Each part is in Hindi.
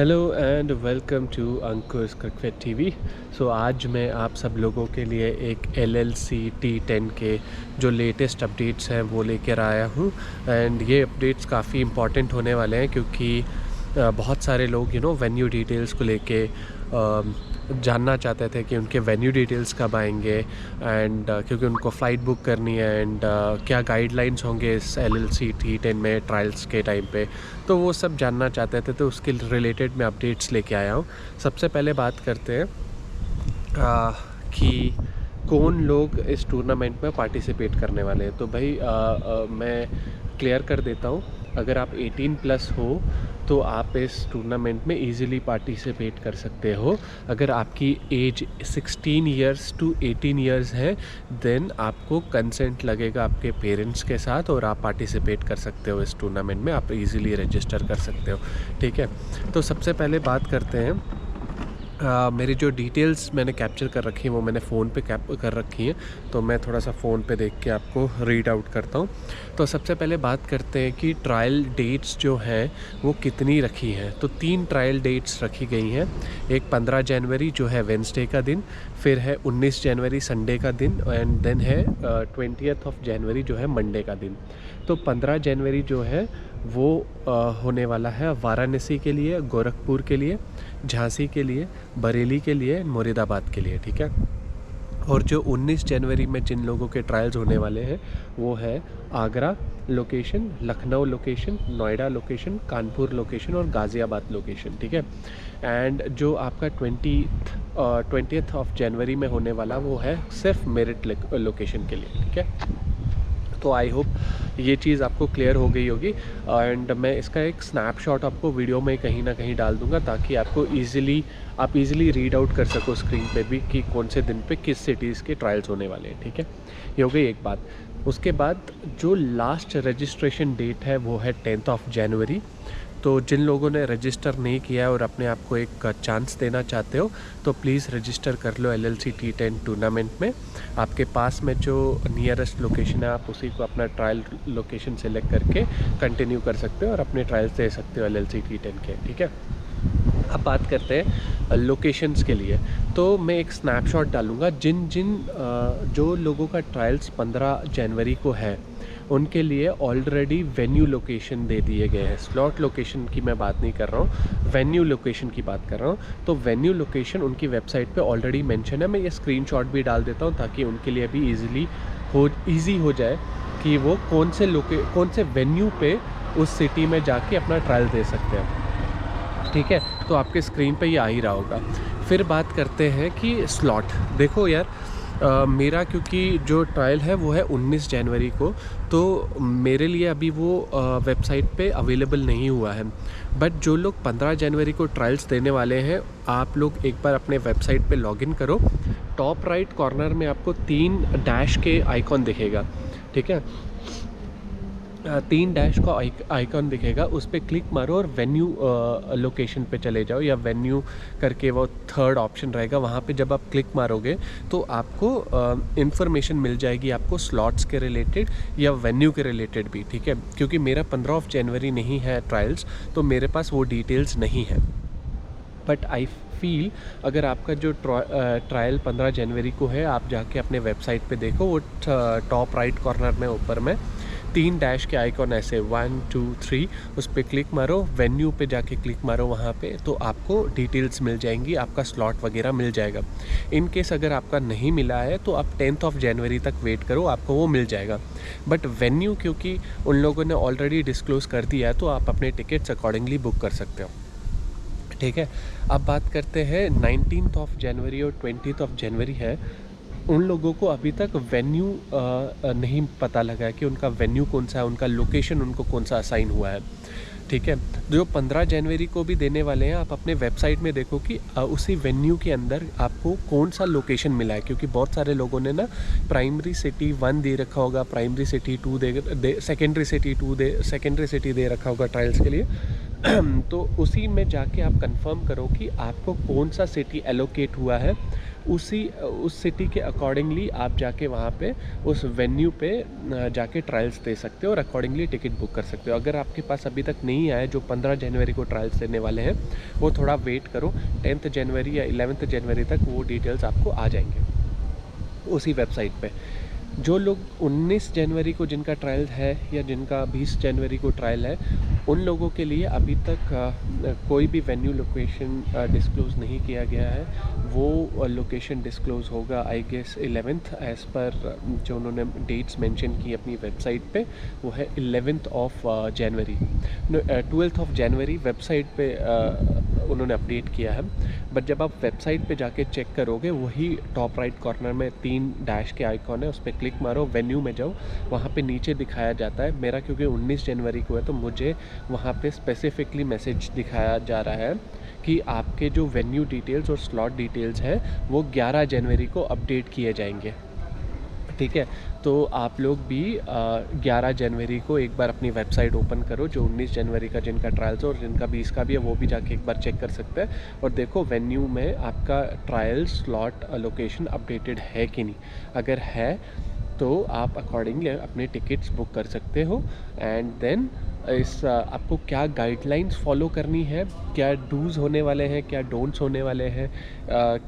Hello and welcome to Ankush cricket TV. आज मैं आप सब लोगों के लिए एक LLC T10 के जो लेटेस्ट अपडेट्स हैं वो लेकर आया हूँ। एंड ये अपडेट्स काफ़ी इम्पॉर्टेंट होने वाले हैं क्योंकि बहुत सारे लोग वेन्यू डिटेल्स को लेके जानना चाहते थे कि उनके वेन्यू डिटेल्स कब आएंगे एंड क्योंकि उनको फ़्लाइट बुक करनी है एंड क्या गाइडलाइंस होंगे इस LLC T10 में ट्रायल्स के टाइम पे, तो वो सब जानना चाहते थे। तो उसके रिलेटेड मैं अपडेट्स लेके आया हूँ। सबसे पहले बात करते हैं कि कौन लोग इस टूर्नामेंट में पार्टिसिपेट करने वाले हैं। तो भाई मैं क्लियर कर देता हूँ, अगर आप 18+ हो तो आप इस टूर्नामेंट में इजीली पार्टिसिपेट कर सकते हो। अगर आपकी एज 16 ईयर्स टू 18 ईयर्स है देन आपको कंसेंट लगेगा आपके पेरेंट्स के साथ और आप पार्टिसिपेट कर सकते हो इस टूर्नामेंट में, आप इजीली रजिस्टर कर सकते हो। ठीक है, तो सबसे पहले बात करते हैं मेरी जो डिटेल्स मैंने कैप्चर कर रखी हैं वो मैंने फ़ोन पे कैप कर रखी हैं, तो मैं थोड़ा सा फ़ोन पे देख के आपको रीड आउट करता हूँ। तो सबसे पहले बात करते हैं कि ट्रायल डेट्स जो हैं वो कितनी रखी हैं। तो 3 ट्रायल डेट्स रखी गई हैं। एक 15 जनवरी जो है वेंसडे का दिन, फिर है 19 जनवरी संडे का दिन एंड देन है 20th जनवरी जो है मंडे का दिन। तो 15 जनवरी जो है वो होने वाला है वाराणसी के लिए, गोरखपुर के लिए, झांसी के लिए, बरेली के लिए, मुरादाबाद के लिए। ठीक है, और जो 19 जनवरी में जिन लोगों के ट्रायल्स होने वाले हैं वो है Agra location, Lucknow location, Noida location, Kanpur location और गाज़ियाबाद लोकेशन। ठीक है, एंड जो आपका 20th जनवरी में होने वाला वो है सिर्फ मेरिट लोकेशन के लिए। ठीक है, तो आई होप ये चीज़ आपको क्लियर हो गई होगी एंड मैं इसका एक स्नैपशॉट आपको वीडियो में कहीं ना कहीं डाल दूंगा ताकि आपको आप इजीली रीड आउट कर सको स्क्रीन पे भी कि कौन से दिन पे किस सिटीज़ के ट्रायल्स होने वाले हैं। ठीक है, ये हो गई एक बात। उसके बाद जो लास्ट रजिस्ट्रेशन डेट है वो है 10th जनवरी। तो जिन लोगों ने रजिस्टर नहीं किया है और अपने आप को एक चांस देना चाहते हो तो प्लीज़ रजिस्टर कर लो LLC T10 टूर्नामेंट में। आपके पास में जो नियरेस्ट लोकेशन है आप उसी को अपना ट्रायल लोकेशन सेलेक्ट करके कंटिन्यू कर सकते हो और अपने ट्रायल्स दे सकते हो LLC T10 के। ठीक है, अब बात करते हैं लोकेशंस के लिए। तो मैं एक स्नैपशॉट डालूँगा जिन जो लोगों का ट्रायल्स 15 जनवरी को है उनके लिए ऑलरेडी वेन्यू लोकेशन दे दिए गए हैं। स्लॉट लोकेशन की मैं बात नहीं कर रहा हूँ, वेन्यू लोकेशन की बात कर रहा हूँ। तो वेन्यू लोकेशन उनकी वेबसाइट पे ऑलरेडी मेंशन है। मैं ये स्क्रीनशॉट भी डाल देता हूँ ताकि उनके लिए भी ईजी हो जाए कि वो कौन से वेन्यू पे उस सिटी में जाके अपना ट्रायल दे सकते हैं। ठीक है, तो आपके स्क्रीन पे ये आ ही रहा होगा। फिर बात करते हैं कि स्लॉट। देखो यार, मेरा क्योंकि जो ट्रायल है वो है 19 जनवरी को, तो मेरे लिए अभी वो वेबसाइट पे अवेलेबल नहीं हुआ है। बट जो लोग 15 जनवरी को ट्रायल्स देने वाले हैं आप लोग एक बार अपने वेबसाइट पे लॉगिन करो। टॉप राइट कॉर्नर में आपको 3 डैश के आइकॉन दिखेगा। ठीक है, 3 डैश का आइकॉन दिखेगा, उस पर क्लिक मारो और वेन्यू लोकेशन पे चले जाओ या वेन्यू करके वो 3rd ऑप्शन रहेगा, वहाँ पे जब आप क्लिक मारोगे तो आपको इन्फॉर्मेशन मिल जाएगी आपको स्लॉट्स के रिलेटेड या वेन्यू के रिलेटेड भी। ठीक है, क्योंकि मेरा 15 जनवरी नहीं है ट्रायल्स तो मेरे पास वो डिटेल्स नहीं है। बट आई फील अगर आपका जो ट्रायल 15 जनवरी को है आप जाके अपने वेबसाइट पे देखो, वो टॉप राइट कॉर्नर में ऊपर में 3 डैश के आइकॉन ऐसे 1 2 3 उस पर क्लिक मारो, वेन्यू पे जाके क्लिक मारो वहाँ पे, तो आपको डिटेल्स मिल जाएंगी, आपका स्लॉट वगैरह मिल जाएगा। इन केस अगर आपका नहीं मिला है तो आप 10th जनवरी तक वेट करो, आपको वो मिल जाएगा। बट वेन्यू क्योंकि उन लोगों ने ऑलरेडी डिस्क्लोज़ कर दिया है तो आप अपने टिकट्स अकॉर्डिंगली बुक कर सकते हो। ठीक है, अब बात करते हैं 19th जनवरी और 20th जनवरी है, उन लोगों को अभी तक वेन्यू नहीं पता लगा है कि उनका वेन्यू कौन सा है, उनका लोकेशन उनको कौन सा असाइन हुआ है। ठीक है, जो 15 जनवरी को भी देने वाले हैं आप अपने वेबसाइट में देखो कि उसी वेन्यू के अंदर आपको कौन सा लोकेशन मिला है, क्योंकि बहुत सारे लोगों ने ना प्राइमरी सिटी 1 दे रखा होगा, primary city 2 secondary city 2 secondary city दे रखा होगा ट्रायल्स के लिए, तो उसी में जाके आप कंफर्म करो कि आपको कौन सा सिटी एलोकेट हुआ है, उस सिटी के अकॉर्डिंगली आप जाके वहाँ पे उस वेन्यू पे जाके ट्रायल्स दे सकते हो और अकॉर्डिंगली टिकट बुक कर सकते हो। अगर आपके पास अभी तक नहीं आया, जो 15 जनवरी को ट्रायल्स देने वाले हैं, वो थोड़ा वेट करो, 10th जनवरी या 11th जनवरी तक वो डिटेल्स आपको आ जाएंगे उसी वेबसाइट पे। जो लोग 19 जनवरी को जिनका ट्रायल है या जिनका 20 जनवरी को ट्रायल है, उन लोगों के लिए अभी तक कोई भी वेन्यू लोकेशन डिस्क्लोज़ नहीं किया गया है। वो लोकेशन डिस्क्लोज़ होगा I guess 11th, as per जो उन्होंने डेट्स मेंशन की अपनी वेबसाइट पे, वो है 11th of January. 12th of January website पे उन्होंने अपडेट किया है। बट जब आप वेबसाइट पे जाके चेक करोगे, वही टॉप राइट कॉर्नर में 3 डैश के आइकॉन है, उस पर क्लिक मारो, वेन्यू में जाओ, वहाँ पे नीचे दिखाया जाता है। मेरा क्योंकि 19 जनवरी को है, तो मुझे वहाँ पे स्पेसिफिकली मैसेज दिखाया जा रहा है कि आपके जो वेन्यू डिटेल्स और स्लॉट डिटेल्स हैं वो 11 जनवरी को अपडेट किए जाएंगे। ठीक है, तो आप लोग भी 11 जनवरी को एक बार अपनी वेबसाइट ओपन करो। जो 19 जनवरी का जिनका ट्रायल्स और जिनका 20 का भी है, वो भी जाके एक बार चेक कर सकते हैं और देखो वेन्यू में आपका ट्रायल स्लॉट लोकेशन अपडेटेड है कि नहीं। अगर है तो आप अकॉर्डिंगली अपने टिकट्स बुक कर सकते हो। एंड देन आपको क्या गाइडलाइंस फॉलो करनी है, क्या डूज़ होने वाले हैं, क्या डोंट्स होने वाले हैं,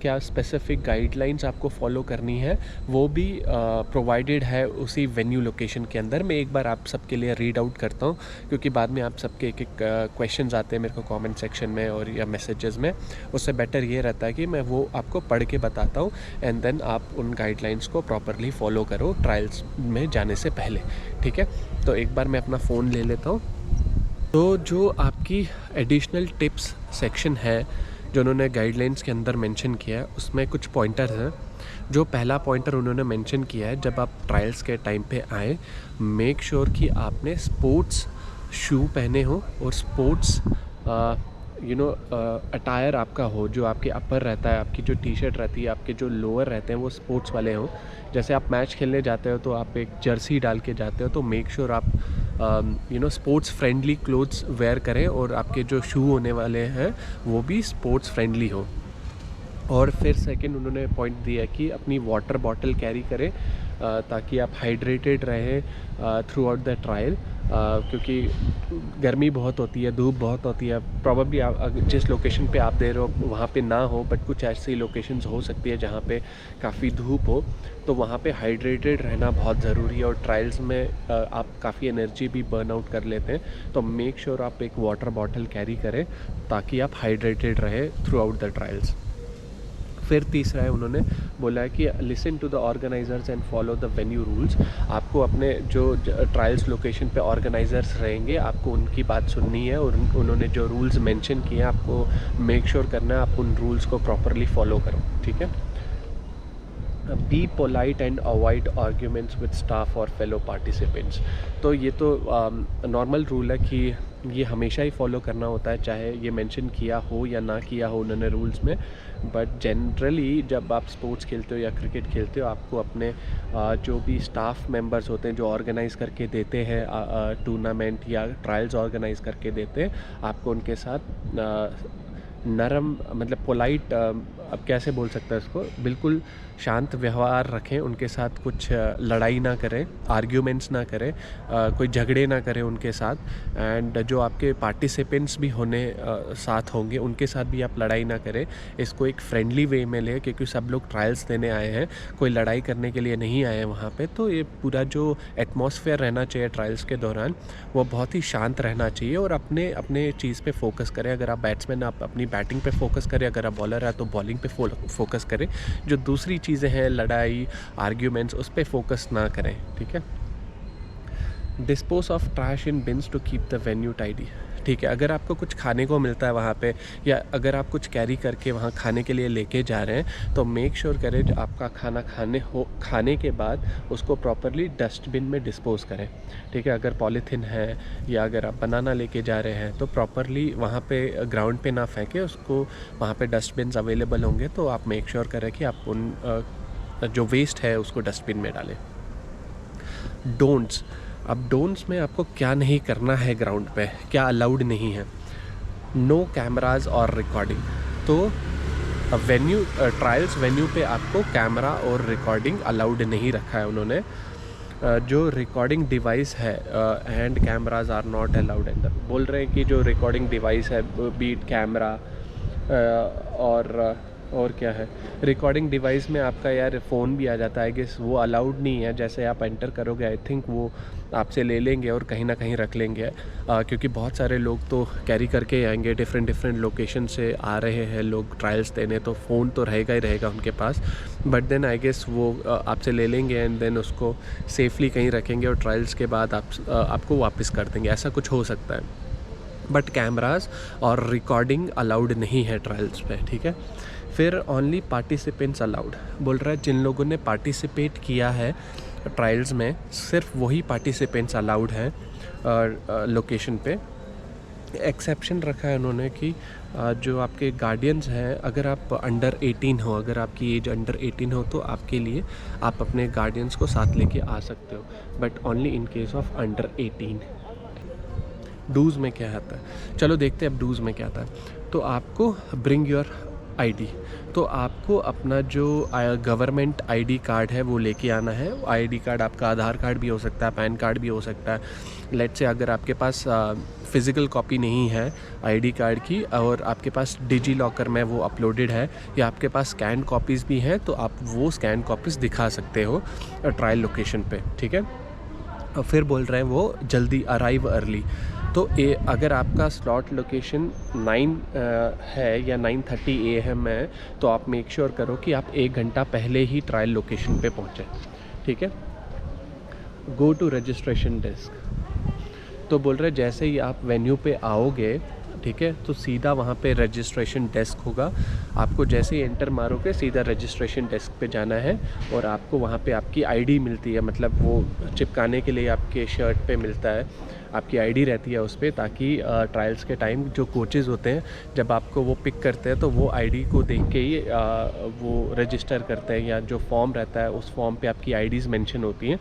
क्या स्पेसिफिक गाइडलाइंस आपको फॉलो करनी है, वो भी प्रोवाइडेड है उसी वेन्यू लोकेशन के अंदर। मैं एक बार आप सबके लिए रीड आउट करता हूँ, क्योंकि बाद में आप सबके एक क्वेश्चंस आते हैं मेरे को कमेंट सेक्शन में और या मैसेजेस में। उससे बेटर ये रहता है कि मैं वो आपको पढ़ के बताता हूँ एंड देन आप उन गाइडलाइंस को प्रॉपरली फॉलो करो ट्रायल्स में जाने से पहले। ठीक है, तो एक बार मैं अपना फ़ोन ले लेता हूँ। तो जो आपकी एडिशनल टिप्स सेक्शन है जो उन्होंने गाइडलाइंस के अंदर मेंशन किया है, उसमें कुछ पॉइंटर्स हैं। जो पहला पॉइंटर उन्होंने मेंशन किया है, जब आप ट्रायल्स के टाइम पे आए, मेक श्योर कि आपने स्पोर्ट्स शू पहने हो और स्पोर्ट्स अटायर आपका हो, जो आपके अपर रहता है, आपकी जो टी शर्ट रहती है, आपके जो लोअर रहते हैं वो स्पोर्ट्स वाले हो। जैसे आप मैच खेलने जाते हो तो आप एक जर्सी डाल के जाते हो, तो मेक श्योर आप स्पोर्ट्स फ्रेंडली क्लोथ्स वेयर करें और आपके जो शू होने वाले हैं वो भी स्पोर्ट्स फ्रेंडली हो। और फिर सेकंड उन्होंने पॉइंट दिया कि अपनी वाटर बॉटल कैरी करें ताकि आप हाइड्रेटेड रहें थ्रू आउट द ट्रायल, क्योंकि गर्मी बहुत होती है, धूप बहुत होती है। प्रॉबेबली आप जिस लोकेशन पे आप दे रहे हो वहाँ पे ना हो, बट कुछ ऐसी लोकेशंस हो सकती है जहाँ पे काफ़ी धूप हो, तो वहाँ पे हाइड्रेटेड रहना बहुत ज़रूरी है। और ट्रायल्स में आप काफ़ी एनर्जी भी बर्न आउट कर लेते हैं, तो मेक श्योर आप एक वाटर बॉटल कैरी करें ताकि आप हाइड्रेटेड रहे थ्रू आउट द ट्रायल्स। फिर तीसरा है, उन्होंने बोला है कि listen to the organisers and follow the venue rules. आपको अपने जो ट्रायल्स लोकेशन पे ऑर्गेनाइजर्स रहेंगे, आपको उनकी बात सुननी है और उन्होंने जो रूल्स मेंशन किए हैं आपको मेक श्योर करना है आप उन रूल्स को प्रॉपरली फॉलो करो। ठीक है, be polite and avoid arguments with staff और फेलो पार्टिसिपेंट्स। तो ये तो नॉर्मल रूल है कि ये हमेशा ही फॉलो करना होता है, चाहे ये मेंशन किया हो या ना किया हो उन्होंने रूल्स में। बट जनरली जब आप स्पोर्ट्स खेलते हो या क्रिकेट खेलते हो, आपको अपने जो भी स्टाफ मेंबर्स होते हैं जो ऑर्गेनाइज़ करके देते हैं टूर्नामेंट या ट्रायल्स ऑर्गेनाइज़ करके देते हैं, आपको उनके साथ नरम, मतलब पोलाइट, अब कैसे बोल सकते हैं इसको, बिल्कुल शांत व्यवहार रखें उनके साथ। कुछ लड़ाई ना करें, आर्ग्यूमेंट्स ना करें, कोई झगड़े ना करें उनके साथ। एंड जो आपके पार्टिसिपेंट्स भी साथ होंगे उनके साथ भी आप लड़ाई ना करें। इसको एक फ्रेंडली वे में लें, क्योंकि सब लोग ट्रायल्स देने आए हैं, कोई लड़ाई करने के लिए नहीं आए हैं वहाँ पे। तो ये पूरा जो एटमॉस्फेयर रहना चाहिए ट्रायल्स के दौरान, वो बहुत ही शांत रहना चाहिए और अपने चीज़ पे फोकस करें। अगर आप बैट्समैन, आप अपनी बैटिंग पे फोकस करें, अगर आप बॉलर है तो बॉलिंग पे फोकस करें। जो दूसरी चीज़ें हैं, लड़ाई, आर्ग्यूमेंट्स, उस पे फोकस ना करें। ठीक है, dispose of trash in bins to keep the venue tidy. ठीक है, अगर आपको कुछ खाने को मिलता है वहाँ पे, या अगर आप कुछ कैरी करके वहाँ खाने के लिए लेके जा रहे हैं, तो मेक श्योर करें जो आपका खाना खाने के बाद उसको प्रॉपरली डस्टबिन में डिस्पोज़ करें। ठीक है, अगर पॉलीथीन है या अगर आप बनाना लेके जा रहे हैं तो प्रॉपरली वहाँ पे ग्राउंड पे ना फेंकें उसको, वहाँ पे डस्टबिन्स अवेलेबल होंगे, तो आप मेक श्योर करें कि आप उन जो वेस्ट है उसको डस्टबिन में डालें। डोंट्स, अब डोंट्स में आपको क्या नहीं करना है, ग्राउंड पे क्या अलाउड नहीं है। नो कैमराज और रिकॉर्डिंग। तो वेन्यू ट्रायल्स वेन्यू पे आपको कैमरा और रिकॉर्डिंग अलाउड नहीं रखा है उन्होंने। जो रिकॉर्डिंग डिवाइस है hand cameras are not allowed अंदर। बोल रहे हैं कि जो रिकॉर्डिंग डिवाइस है बीट कैमरा और क्या है, रिकॉर्डिंग डिवाइस में आपका यार फ़ोन भी आ जाता है कि वो अलाउड नहीं है। जैसे आप एंटर करोगे आई थिंक वो आपसे ले लेंगे और कहीं ना कहीं रख लेंगे, क्योंकि बहुत सारे लोग तो कैरी करके आएंगे, डिफरेंट लोकेशन से आ रहे हैं लोग ट्रायल्स देने, तो फ़ोन तो रहेगा ही रहेगा उनके पास। बट देन आई गेस वो आपसे ले लेंगे एंड देन उसको सेफली कहीं रखेंगे और ट्रायल्स के बाद आपको वापस कर देंगे, ऐसा कुछ हो सकता है। बट कैमरास और रिकॉर्डिंग अलाउड नहीं है ट्रायल्स पे, ठीक है। फिर ओनली पार्टिसिपेंट्स अलाउड। बोल रहा है जिन लोगों ने पार्टिसिपेट किया है ट्रायल्स में सिर्फ वही पार्टिसिपेंट्स अलाउड हैं लोकेशन पे। एक्सेप्शन रखा है उन्होंने कि जो आपके गार्डियंस हैं, अगर आप अंडर 18 हो, अगर आपकी एज अंडर 18 हो तो आपके लिए आप अपने गार्डियंस को साथ लेके आ सकते हो, but only in case of under 18। Dos में क्या आता है, चलो देखते हैं अब डूज़ में क्या आता है। तो आपको ब्रिंग योर आईडी, तो आपको अपना जो गवर्नमेंट आईडी कार्ड है वो लेके आना है। आईडी कार्ड आपका आधार कार्ड भी हो सकता है, पैन कार्ड भी हो सकता है। लेट्स से अगर आपके पास फ़िज़िकल कॉपी नहीं है आईडी कार्ड की और आपके पास डिजी लॉकर में वो अपलोडेड है, या आपके पास स्कैन कॉपीज़ भी हैं, तो आप वो स्कैन कॉपीज़ दिखा सकते हो ट्रायल लोकेशन पे, ठीक है। और फिर बोल रहे हैं वो जल्दी अराइव अर्ली। तो अगर आपका स्लॉट लोकेशन 9 है या 9:30 AM है, तो आप मेक श्योर करो कि आप 1 घंटा पहले ही ट्रायल लोकेशन पे पहुँचें, ठीक है। गो टू रजिस्ट्रेशन डेस्क, तो बोल रहे जैसे ही आप वेन्यू पे आओगे, ठीक है, तो सीधा वहाँ पे रजिस्ट्रेशन डेस्क होगा। आपको जैसे ही एंटर मारोगे सीधा रजिस्ट्रेशन डेस्क पे जाना है और आपको वहाँ पे आपकी आईडी मिलती है, मतलब वो चिपकाने के लिए आपके शर्ट पे मिलता है, आपकी आईडी रहती है उस पर, ताकि ट्रायल्स के टाइम जो कोचेज़ होते हैं जब आपको वो पिक करते हैं तो वो आईडी को देख के ही वो रजिस्टर करते हैं, या जो फॉर्म रहता है उस फॉर्म पे आपकी आईडीज़ मेंशन होती हैं।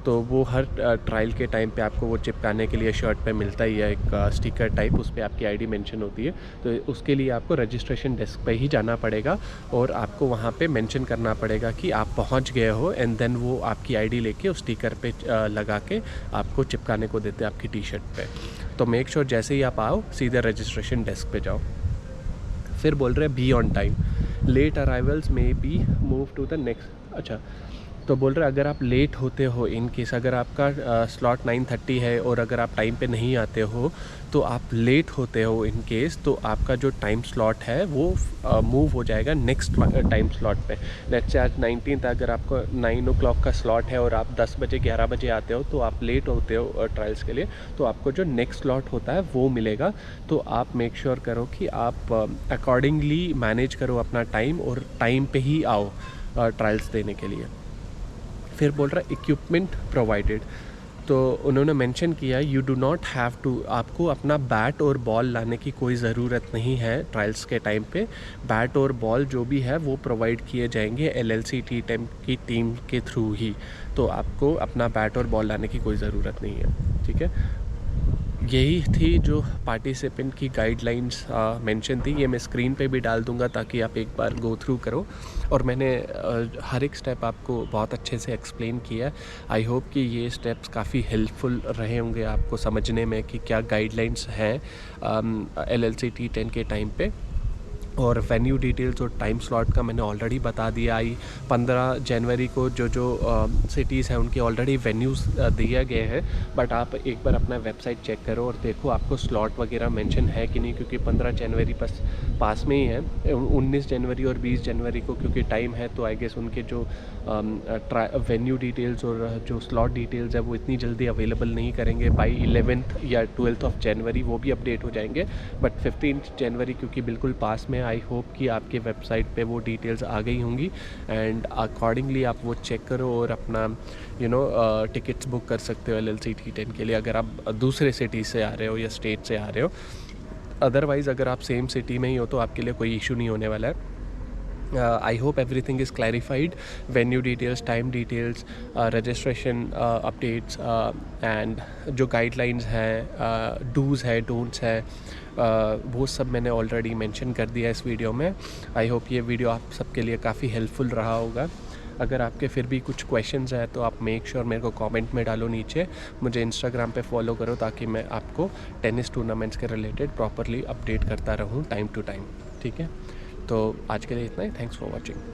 तो वो हर ट्रायल के टाइम पे आपको वो चिपकाने के लिए शर्ट पे मिलता ही है एक स्टिकर टाइप, उस पर आपकी आईडी मेंशन होती है। तो उसके लिए आपको रजिस्ट्रेशन डेस्क पे ही जाना पड़ेगा और आपको वहाँ पे मेंशन करना पड़ेगा कि आप पहुँच गए हो, एंड देन वो आपकी आईडी लेके उस स्टिकर पे लगा के आपको चिपकाने को देते हैं आपकी टी शर्ट पे। तो मेक श्योर जैसे ही आप आओ सीधा रजिस्ट्रेशन डेस्क पे जाओ। फिर बोल रहे हैं be on time, late arrivals में be move to the next. अच्छा, तो बोल रहे अगर आप लेट होते हो, इन केस अगर आपका स्लॉट 9:30 है और अगर आप टाइम पे नहीं आते हो, तो आप लेट होते हो इन केस, तो आपका जो टाइम स्लॉट है वो मूव हो जाएगा नेक्स्ट टाइम स्लॉट पे। लेट्स से आज 19 अगर आपको 9 o'clock का स्लॉट है और आप 10 बजे 11 बजे आते हो, तो आप लेट होते हो ट्रायल्स के लिए, तो आपको जो नेक्स्ट स्लॉट होता है वो मिलेगा। तो आप मेक श्योर करो कि आप अकॉर्डिंगली मैनेज करो अपना टाइम और टाइम पे ही आओ ट्रायल्स देने के लिए। फिर बोल रहा है इक्विपमेंट प्रोवाइडेड, तो उन्होंने मेंशन किया you do not have to, आपको अपना बैट और बॉल लाने की कोई ज़रूरत नहीं है ट्रायल्स के टाइम पे। बैट और बॉल जो भी है वो प्रोवाइड किए जाएंगे LLC T10 की टीम के थ्रू ही, तो आपको अपना बैट और बॉल लाने की कोई ज़रूरत नहीं है, ठीक है। यही थी जो पार्टिसिपेंट की गाइडलाइंस मेंशन थी, ये मैं स्क्रीन पे भी डाल दूंगा ताकि आप एक बार गो थ्रू करो। और मैंने हर एक स्टेप आपको बहुत अच्छे से एक्सप्लेन किया। आई होप कि ये स्टेप्स काफ़ी हेल्पफुल रहे होंगे आपको समझने में कि क्या गाइडलाइंस हैं LLC T10 के टाइम पे। और वेन्यू डिटेल्स और टाइम स्लॉट का मैंने ऑलरेडी बता दिया। 15 जनवरी को जो सिटीज़ हैं उनके ऑलरेडी वेन्यूज़ दिए गए हैं, बट आप एक बार अपना वेबसाइट चेक करो और देखो आपको स्लॉट वगैरह मेंशन है कि नहीं, क्योंकि 15 जनवरी पास में ही है। 19 जनवरी और 20 जनवरी को क्योंकि टाइम है, तो आई गेस उनके जो वेन्यू डिटेल्स और जो स्लॉट डिटेल्स है वो इतनी जल्दी अवेलेबल नहीं करेंगे। बाई 11th या 12th ऑफ जनवरी वो भी अपडेट हो जाएंगे, बट 15 जनवरी क्योंकि बिल्कुल पास में, आई होप कि आपके वेबसाइट पे वो डिटेल्स आ गई होंगी एंड अकॉर्डिंगली आप वो चेक करो और अपना टिकट्स बुक कर सकते हो LLC T10 के लिए, अगर आप दूसरे सिटी से आ रहे हो या स्टेट से आ रहे हो। अदरवाइज़ अगर आप सेम सिटी में ही हो तो आपके लिए कोई इशू नहीं होने वाला है। I hope everything is clarified. Venue details, time details, registration updates, and जो guidelines हैं, do's है, don'ts है, वो सब मैंने ऑलरेडी मेंशन कर दिया इस वीडियो में. आई होप ये वीडियो आप सबके लिए काफ़ी हेल्पफुल रहा होगा. अगर आपके फिर भी कुछ क्वेश्चंस हैं तो आप मेक श्योर मेरे को कमेंट में डालो नीचे. मुझे इंस्टाग्राम पे फॉलो करो ताकि मैं आपको टेनिस टूर्नामेंट्स के रिलेटेड प्रॉपरली अपडेट करता रहूँ टाइम टू टाइम. ठीक है, तो आज के लिए इतना ही. Thanks for watching.